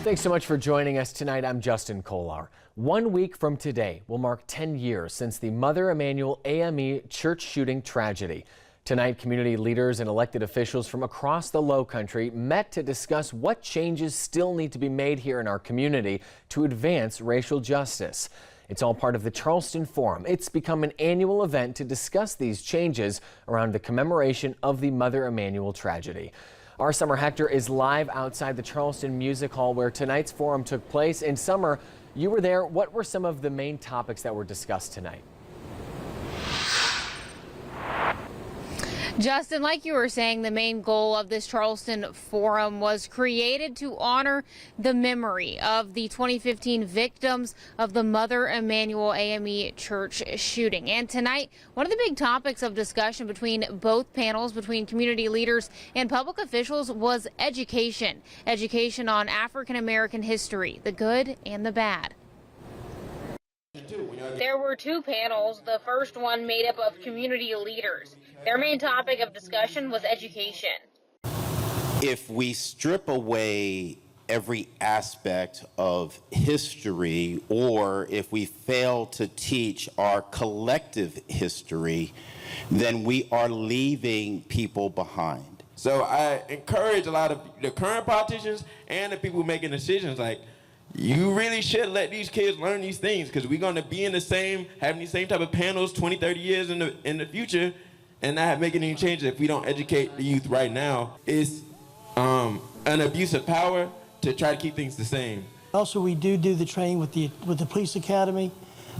Thanks so much for joining us tonight. I'm Justin Kolar. 1 week from today will mark 10 years since the Mother Emanuel AME church shooting tragedy. Tonight, community leaders and elected officials from across the Lowcountry met to discuss what changes still need to be made here in our community to advance racial justice. It's all part of the Charleston Forum. It's become an annual event to discuss these changes around the commemoration of the Mother Emanuel tragedy. Our Summer Hector is live outside the Charleston Music Hall where tonight's forum took place. In Summer, you were there. What were some of the main topics that were discussed tonight? Justin, like you were saying, the main goal of this Charleston Forum was created to honor the memory of the 2015 victims of the Mother Emanuel AME church shooting. And tonight, one of the big topics of discussion between both panels, between community leaders and public officials, was education. Education on African American history, the good and the bad. There were two panels, the first one made up of community leaders. Their main topic of discussion was education. If we strip away every aspect of history, or if we fail to teach our collective history, then we are leaving people behind. So I encourage a lot of the current politicians and the people making decisions, like, you really should let these kids learn these things, because we're going to be in having these same type of panels 20, 30 years in the future and not making any changes if we don't educate the youth right now. It's an abuse of power to try to keep things the same. Also, we do the training with the police academy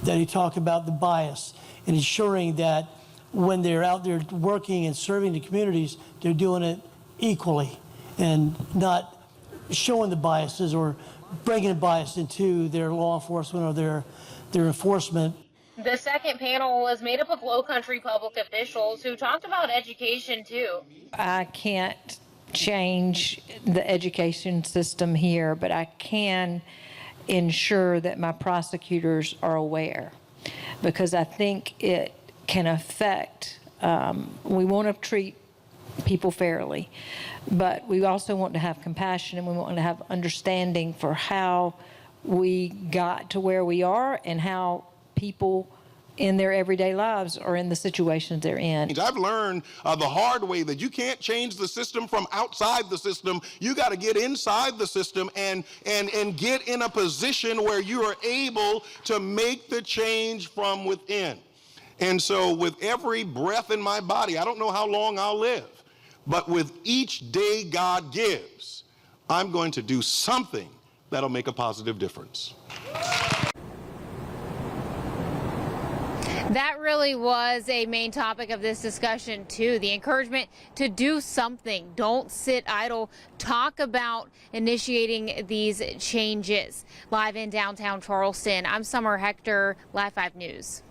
that you talk about the bias and ensuring that when they're out there working and serving the communities, they're doing it equally and not showing the biases or bringing bias into their law enforcement or their enforcement. The second panel was made up of Lowcountry public officials who talked about education too. I can't change the education system here, but I can ensure that my prosecutors are aware, because I think it can affect, we want to treat people fairly, but we also want to have compassion and we want to have understanding for how we got to where we are and how people in their everyday lives are in the situations they're in. I've learned the hard way that you can't change the system from outside the system. You got to get inside the system and get in a position where you are able to make the change from within. And so with every breath in my body, I don't know how long I'll live, but with each day God gives, I'm going to do something that'll make a positive difference. That really was a main topic of this discussion too, the encouragement to do something. Don't sit idle. Talk about initiating these changes. Live in downtown Charleston, I'm Summer Hector, Live 5 News.